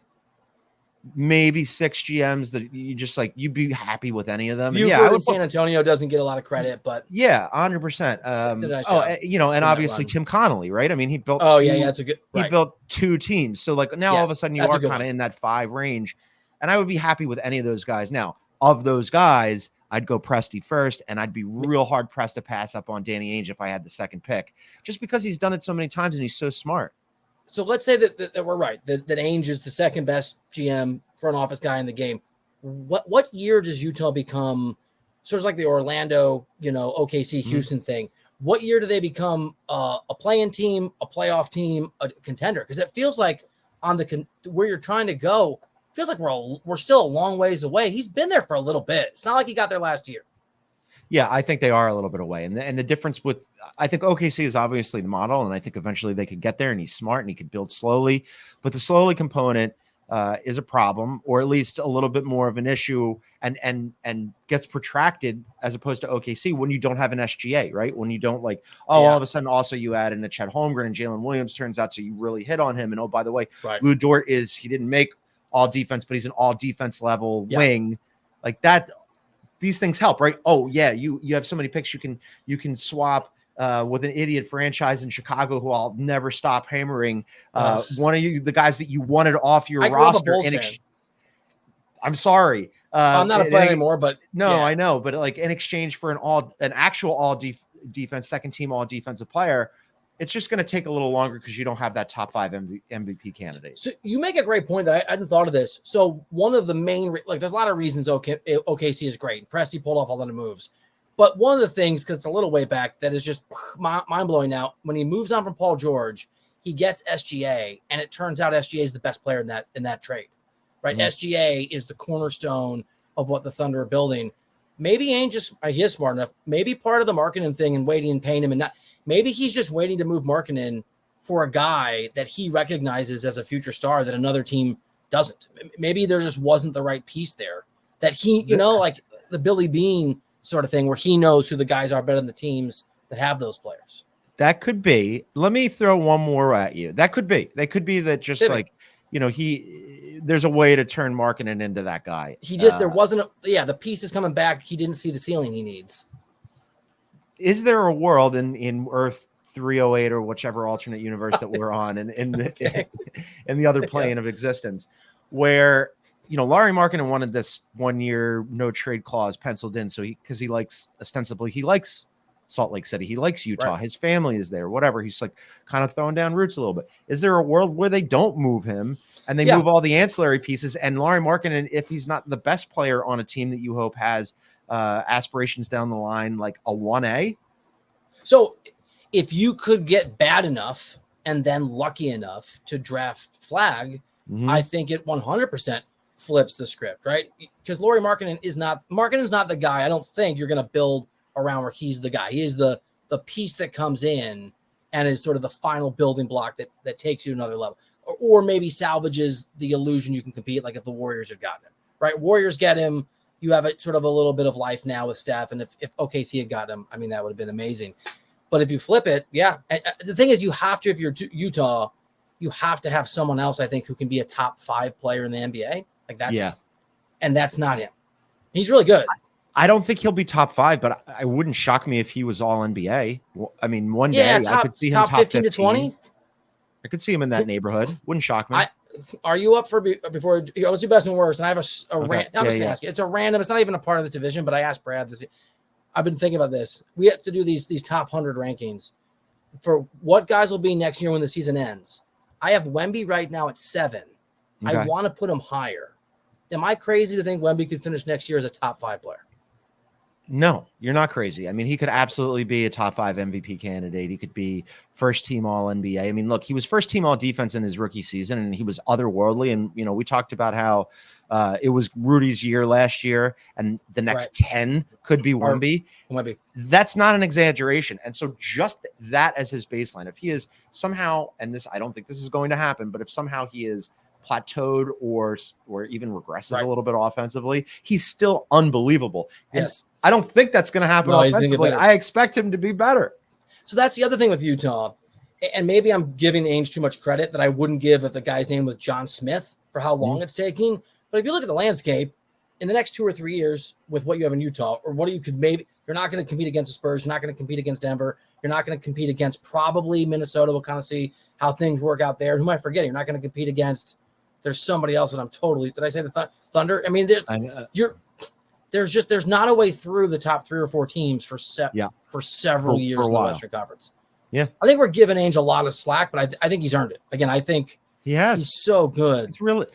maybe 6 GMs that you just you'd be happy with any of them. Buford in San Antonio doesn't get a lot of credit, but 100%. And obviously Tim Connolly, right? I mean, he built. That's a good. He built 2 teams, so now all of a sudden you are kind of in that 5 range. And I would be happy with any of those guys. Now, of those guys, I'd go Presti first, and I'd be real hard pressed to pass up on Danny Ainge if I had the second pick, just because he's done it so many times and he's so smart. So let's say that we're right, that Ainge is the second best GM front office guy in the game. What year does Utah become sort of like the Orlando, OKC Houston thing? What year do they become a play-in team, a playoff team, a contender? Because it feels like where you're trying to go. Feels like we're still a long ways away. He's been there for a little bit. It's not like he got there last year. Yeah, I think they are a little bit away. And the difference I think OKC is obviously the model, and I think eventually they could get there, and he's smart and he could build slowly. But the slowly component, is a problem, or at least a little bit more of an issue, and gets protracted as opposed to OKC when you don't have an SGA, right? When you don't all of a sudden also you add in a Chet Holmgren and Jalen Williams turns out, so you really hit on him. And oh, by the way, Lou Dort he didn't make all defense, but he's an all defense level wing like that. These things help, right? Oh yeah, you have so many picks you can swap with an idiot franchise in Chicago who I'll never stop hammering. One of the guys that you wanted off your roster. I'm sorry. I'm not a fan anymore, but no, I know. But in exchange for an actual all defense, second team all defensive player, it's just going to take a little longer because you don't have that top 5 MVP candidate. So you make a great point that I hadn't thought of this. So one of the main, there's a lot of reasons OKC is great. Presti pulled off a lot of moves. But one of the things, because it's a little way back, that is just mind-blowing now, when he moves on from Paul George, he gets SGA, and it turns out SGA is the best player in that trade, right? Mm-hmm. SGA is the cornerstone of what the Thunder are building. Maybe he is smart enough. Maybe part of the marketing thing and waiting and paying him, and not. Maybe he's just waiting to move marketing for a guy that he recognizes as a future star that another team doesn't. Maybe there just wasn't the right piece there that he, like the Billy Bean sort of thing where he knows who the guys are better than the teams that have those players. That could be. Let me throw one more at you. That could be. They could be that just there's a way to turn marketing into that guy. There wasn't the piece is coming back. He didn't see the ceiling he needs. Is there a world in Earth 308 or whichever alternate universe that we're on and in the other plane of existence where Lauri Markkanen wanted this 1 year no trade clause penciled in because he likes Salt Lake City, he likes Utah, his family is there, whatever, he's kind of throwing down roots a little bit. Is there a world where they don't move him and they move all the ancillary pieces, and Lauri Markkanen, if he's not the best player on a team that you hope has aspirations down the line, like a 1A? So if you could get bad enough and then lucky enough to draft Flag, I think it 100% flips the script, right? Because Lauri Markkanen is not the guy. I don't think you're going to build around where he's the guy. He is the piece that comes in and is sort of the final building block that takes you to another level, or maybe salvages the illusion you can compete, like if the Warriors had gotten him, right? Warriors get him. You have a sort of a little bit of life now with Steph. And if OKC had gotten him, I mean, that would have been amazing. But if you flip it, the thing is, you have to, if you're Utah, you have to have someone else, I think, who can be a top 5 player in the NBA. And that's not him. He's really good. I don't think he'll be top 5, but I wouldn't shock me if he was all NBA. I mean, one day I could see him top 15 to 20. I could see him in that neighborhood. Wouldn't shock me. Are you up for before? Let's do best and worst. And I have a rant. I'm just asking. It's a random. It's not even a part of this division, but I asked Brad this. I've been thinking about this. We have to do these top 100 rankings for what guys will be next year when the season ends. I have Wemby right now at 7. Okay. I want to put him higher. Am I crazy to think Wemby could finish next year as a top 5 player? No, you're not crazy. I mean, he could absolutely be a top 5 MVP candidate. He could be first team all NBA. I mean, look, he was first team all defense in his rookie season, and he was otherworldly. And, we talked about how it was Rudy's year last year, and the next 10 could be Wemby. That's not an exaggeration. And so just that as his baseline, if he is somehow, and this, I don't think this is going to happen, but if somehow he is plateaued or even regresses a little bit offensively, he's still unbelievable. Yes. And I don't think that's going to happen offensively. I expect him to be better. So that's the other thing with Utah. And maybe I'm giving Ainge too much credit that I wouldn't give if the guy's name was John Smith for how long it's taking. But if you look at the landscape in the next 2 or 3 years with what you have in Utah, or what you could you're not going to compete against the Spurs. You're not going to compete against Denver. You're not going to compete against probably Minnesota. We'll kind of see how things work out there. Who am I forgetting? You're not going to compete against. There's somebody else that I'm totally. Did I say the Thunder? I mean, there's not a way through the top 3 or 4 teams for several years in the Western Conference. Yeah, I think we're giving Ainge a lot of slack, but I think he's earned it. Again, I think he's so good. Look,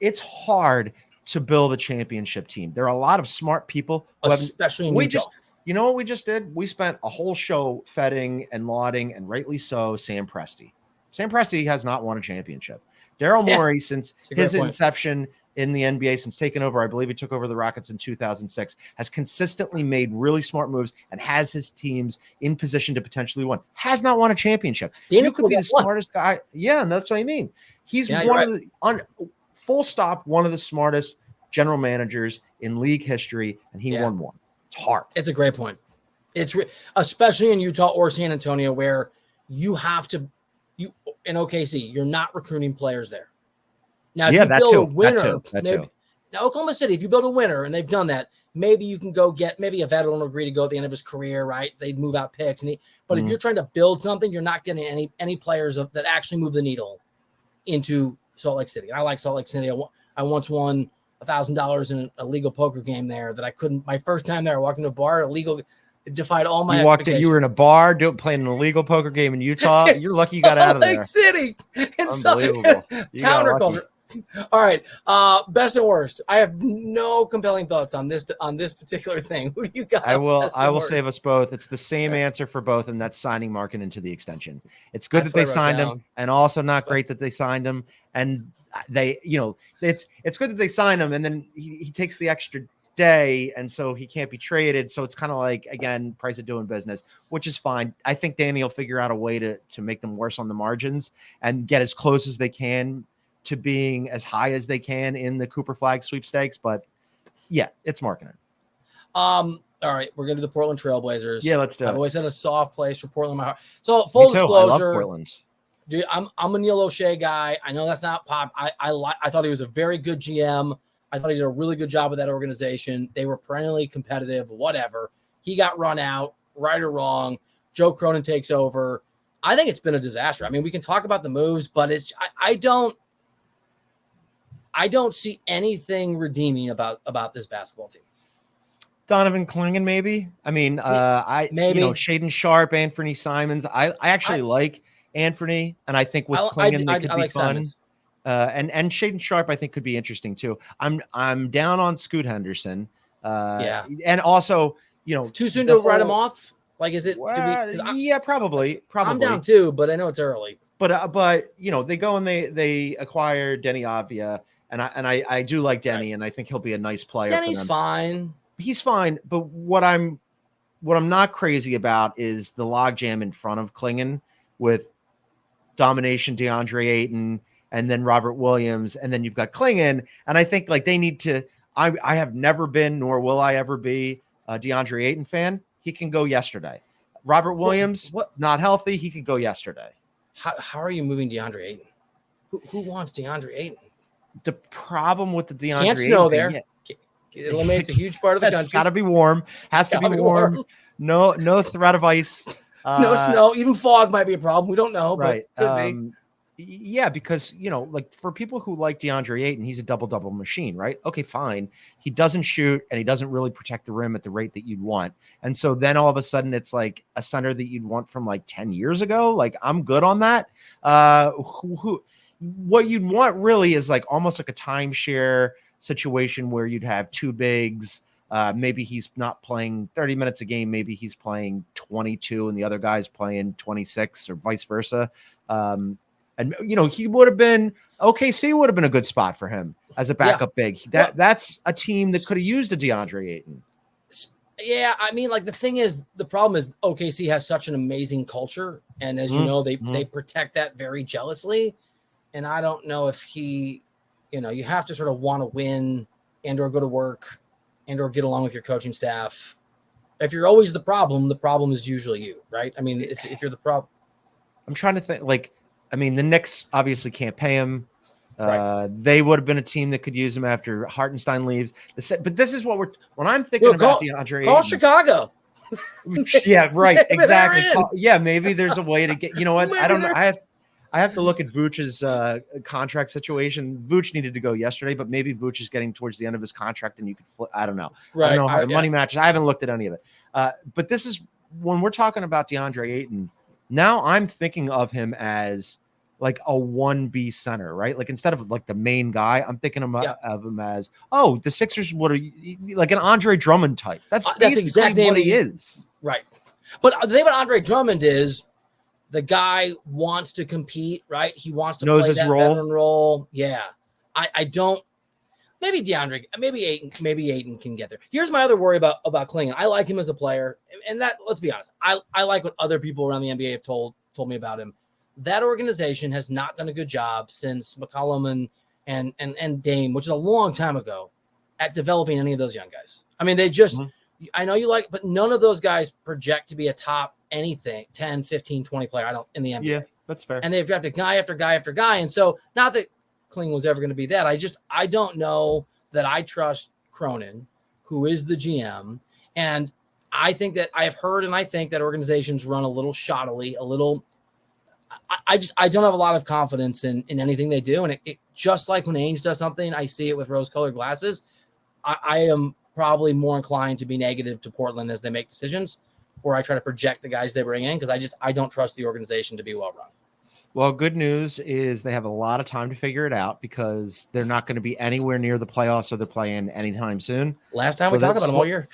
it's hard to build a championship team. There are a lot of smart people, especially in Utah. You know what we just did? We spent a whole show feting and lauding, and rightly so, Sam Presti. Sam Presti has not won a championship. Daryl Morey, since his inception, in the NBA since taking over. I believe he took over the Rockets in 2006, has consistently made really smart moves and has his teams in position to potentially win. Has not won a championship. Daniel You could be the smartest guy. Yeah, that's what I mean. He's one of the full stop, one of the smartest general managers in league history, and he won one. It's hard. It's a great point. It's especially in Utah or San Antonio, where you have to, in OKC, you're not recruiting players there. Now, if you build a winner, now Oklahoma City, if you build a winner, and they've done that, maybe you can go get, maybe a veteran will agree to go at the end of his career, right? They'd move out picks. But if you're trying to build something, you're not getting any players that actually move the needle into Salt Lake City. And I like Salt Lake City. I once won $1,000 in a legal poker game there that I couldn't. My first time there, I walked into a bar, it defied all my expectations. You were in a bar playing an illegal poker game in Utah. You're lucky you got out of there. Salt Lake City. Unbelievable. Counterculture. All right. Best and worst. I have no compelling thoughts on this particular thing. Who do you got? I will save us both. It's the same answer for both, and that's signing Markin into the extension. It's good that they signed him, and also not great that they signed him. And they, it's good that they signed him, and then he takes the extra day, and so he can't be traded. So it's kind of like, again, price of doing business, which is fine. I think Danny will figure out a way to make them worse on the margins and get as close as they can to being as high as they can in the Cooper Flag sweepstakes. But yeah, it's marketing. All right, we're gonna do the Portland Trailblazers. Yeah, let's do it. I've always had a soft place for Portland in my heart. So full disclosure, I love Portland. Dude, I'm a Neil O'Shea guy. I know that's not pop. I thought he was a very good GM. I thought he did a really good job with that organization. They were perennially competitive, whatever. He got run out, right or wrong. Joe Cronin takes over. I think it's been a disaster. I mean, we can talk about the moves, but I don't see anything redeeming about this basketball team. Donovan Clingan, maybe. I mean, maybe Shaden Sharp, Anthony Simons. I actually like Anthony, and I think with Clingan they could be fun. Simons. And Shaden Sharp, I think, could be interesting too. I'm down on Scoot Henderson. And also, it's too soon to write him off. Like, is it? Yeah, probably. I'm down too, but I know it's early. But they go and they acquire Denny Avdia, and I do like Denny, and I think he'll be a nice player. Denny's fine. He's fine, but what I'm not crazy about is the logjam in front of Clingan with domination, DeAndre Ayton, and then Robert Williams, and then you've got Clingan, and I think like they need to. I have never been, nor will I ever be, a DeAndre Ayton fan. He can go yesterday. Robert Williams, not healthy. He can go yesterday. How are you moving DeAndre Ayton? Who wants DeAndre Ayton? The problem with the DeAndre can't snow there. It eliminates a huge part of the country. It's got to be warm. Has to be warm. No threat of ice. No snow. Even fog might be a problem. We don't know. Right. But could be. Yeah, because like for people who like DeAndre Ayton, he's a double machine, right? Okay, fine. He doesn't shoot and he doesn't really protect the rim at the rate that you'd want. And so then all of a sudden it's like a center that you'd want from like 10 years ago. Like I'm good on that. What you'd want really is like almost like a timeshare situation where you'd have two bigs. Maybe he's not playing 30 minutes a game. Maybe he's playing 22 and the other guy's playing 26 or vice versa. And he would have been OKC would have been a good spot for him as a backup big. That's a team that could have used a DeAndre Ayton. Yeah, I mean, like the problem is OKC has such an amazing culture, and as you know, they protect that very jealously. And I don't know if he, you have to sort of want to win and or go to work and or get along with your coaching staff. If you're always the problem is usually you, right? I mean, if you're the problem. I'm trying to think the Knicks obviously can't pay him. They would have been a team that could use him after Hartenstein leaves. But this is when I'm thinking about DeAndre. Call Chicago. Yeah, right. Exactly. Maybe there's a way to get. You know what? I don't know. I have to look at Vooch's contract situation. Vooch needed to go yesterday, but maybe Vooch is getting towards the end of his contract, and you could flip. I don't know. Right. I don't know how the money matches. I haven't looked at any of it. But this is when we're talking about DeAndre Ayton. Now I'm thinking of him as like a 1B center, right? Like instead of like the main guy, I'm thinking of him as, the Sixers would like an Andre Drummond type. That's exactly what he is. Right. But the thing about Andre Drummond is the guy wants to compete, right? He wants to play that veteran role. Yeah. I don't maybe DeAndre, maybe Ayton can get there. Here's my other worry about Klingon. I like him as a player, and that, let's be honest, I like what other people around the NBA have told me about him. That organization has not done a good job since McCollum and Dame, which is a long time ago, at developing any of those young guys. I mean, they just, I know you like, but none of those guys project to be a top anything, 10, 15, 20 player in the NBA. Yeah, that's fair. And they've drafted guy after guy after guy. And so, not that Kling was ever going to be that. I don't know that I trust Cronin, who is the GM. And I think that I have heard, and I think that organizations run a little shoddily, a little. I don't have a lot of confidence in anything they do. And it just like when Ainge does something, I see it with rose-colored glasses. I am probably more inclined to be negative to Portland as they make decisions, or I try to project the guys they bring in, because I don't trust the organization to be well run. Well, good news is they have a lot of time to figure it out, because they're not going to be anywhere near the playoffs or they're playing anytime soon. Last time we talked about them all year.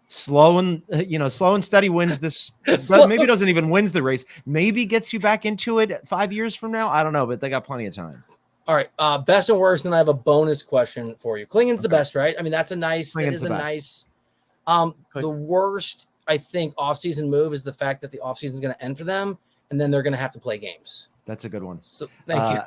Slow and steady wins this. Maybe doesn't even wins the race. Maybe gets you back into it 5 years from now. I don't know, but they got plenty of time. All right. Best and worst. And I have a bonus question for you. Klingon's the best, right? I mean, that's a nice, it is a nice, the worst, I think, offseason move is the fact that the offseason is going to end for them, and then they're going to have to play games. That's a good one. So thank you.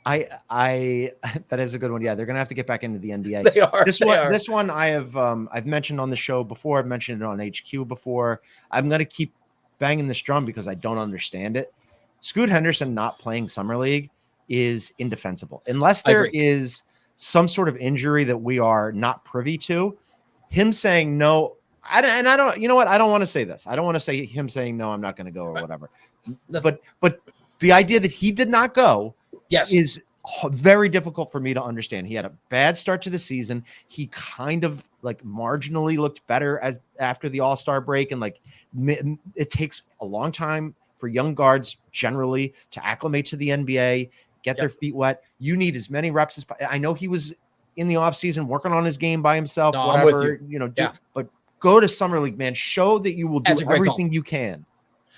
I that is a good one. Yeah, they're gonna have to get back into the NBA. They are. This one I have I've mentioned on the show before. I've mentioned it on HQ before. I'm gonna keep banging this drum because I don't understand it. Scoot Henderson not playing summer league is indefensible unless there is some sort of injury that we are not privy to. Him saying no, I don't. You know what? I don't want to say this. I don't want to say him saying no, I'm not going to go or whatever. But the idea that he did not go. Yes, is very difficult for me to understand. He had a bad start to the season. He kind of like marginally looked better as after the All-Star break, and like it takes a long time for young guards generally to acclimate to the NBA, get their feet wet. You need as many reps as I know he was in the offseason working on his game by himself, whatever, but go to summer league, man. Show that you will do everything you can.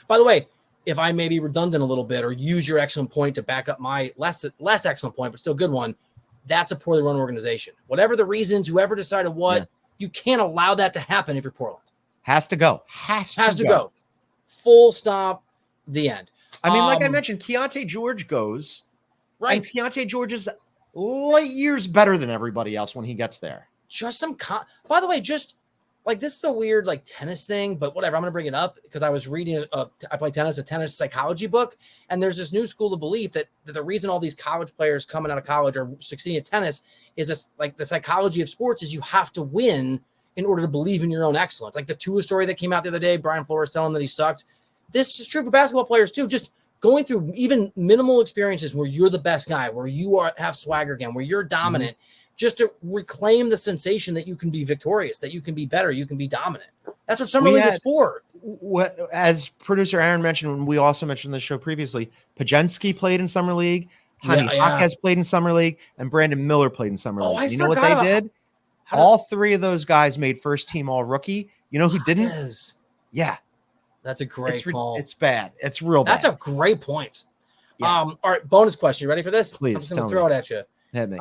By the way, if I may be redundant a little bit or use your excellent point to back up my less excellent point, but still good one, that's a poorly run organization. Whatever the reasons, whoever decided what, you can't allow that to happen if you're Portland. Has to go. Has to go. Full stop, the end. I mean, like I mentioned, Keontae George goes. Right. And Keontae George is light years better than everybody else when he gets there. Just by the way, just like this is a weird like tennis thing, but whatever. I'm going to bring it up because I was reading I play tennis, a tennis psychology book, and there's this new school of belief that the reason all these college players coming out of college are succeeding at tennis is this, like the psychology of sports is you have to win in order to believe in your own excellence. Like the Tua story that came out the other day, Brian Flores telling him that he sucked. This is true for basketball players too. Just going through even minimal experiences where you're the best guy, where you have swagger again, where you're dominant. Just to reclaim the sensation that you can be victorious, that you can be better, you can be dominant. That's what summer league is for. As producer Aaron mentioned, we also mentioned this show previously, Pajensky played in summer league, Honey Hawkes played in summer league, and Brandon Miller played in summer league. You know what they did? All three of those guys made first team all rookie. You know who didn't? Yeah. That's a great call. It's bad. It's real bad. That's a great point. Yeah. All right, bonus question. You ready for this? Please. I'm just going to throw it at you. Hit me.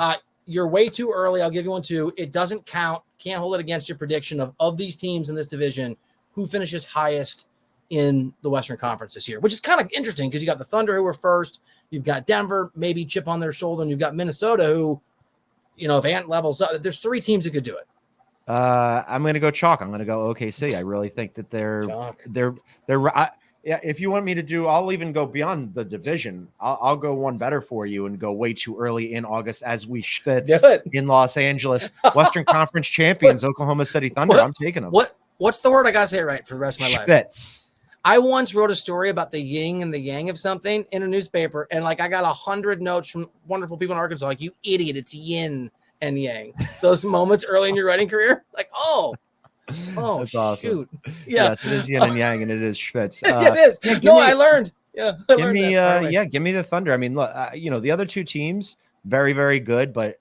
You're way too early. I'll give you one too. It doesn't count. Can't hold it against your prediction of these teams in this division, who finishes highest in the Western Conference this year, which is kind of interesting because you got the Thunder who were first. You've got Denver, maybe chip on their shoulder, and you've got Minnesota who, if Ant levels up, there's three teams that could do it. I'm going to go chalk. I'm going to go OKC. I really think that they're if you want me to do, I'll even go beyond the division. I'll go one better for you and go way too early in August as we schwitz in Los Angeles. Western Conference champions, Oklahoma City Thunder. I'm taking them. What's the word? I got to say it right for the rest of my life. Schwitz. I once wrote a story about the yin and the yang of something in a newspaper, and like I got 100 notes from wonderful people in Arkansas, like, you idiot, it's yin and yang. Those moments early in your writing career, like, that's awesome. Shoot. Yeah. Yes, it is yin and yang, and it is schwitz. It is. I learned. Give me the Thunder. I mean, look, the other two teams, very, very good, but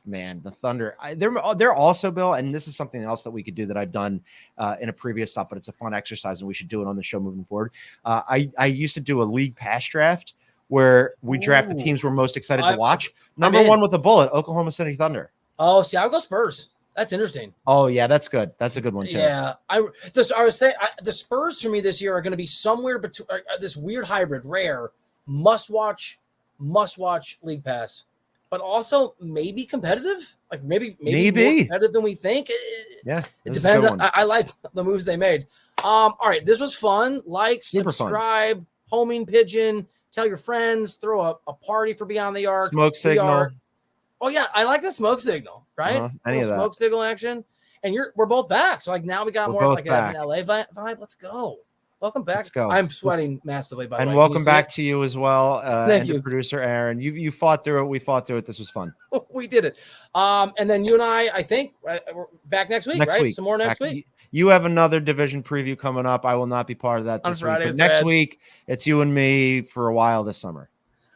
man, the Thunder, they're also, Bill, and this is something else that we could do that I've done in a previous stop, but it's a fun exercise and we should do it on the show moving forward. I used to do a league pass draft where we draft the teams we're most excited to watch. Number one with a bullet, Oklahoma City Thunder. Oh, Seattle Spurs. That's interesting. Oh yeah, that's good. That's a good one too. Yeah, I was saying the Spurs for me this year are going to be somewhere between this weird hybrid, rare, must watch league pass, but also maybe competitive. Like maybe more competitive than we think. It depends. I like the moves they made. All right, this was fun. Like, Super subscribe, fun. Homing pigeon. Tell your friends. Throw a party for Beyond the Arc. Smoke signal. Oh yeah, I like the smoke signal. Right, any of that. Smoke signal action. And we're both back. So like now we got more like an LA vibe. Let's go. Welcome back. Let's go. I'm sweating massively, by the way. And welcome back to you as well. Thank you. Producer Aaron. You fought through it. We fought through it. This was fun. We did it. And then you and I think we're back next week, right? Some more next week. You have another division preview coming up. I will not be part of that this week. But next week, it's you and me for a while this summer.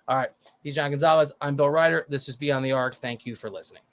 All right. He's John Gonzalez. I'm Bill Ryder. This is Beyond the Arc. Thank you for listening.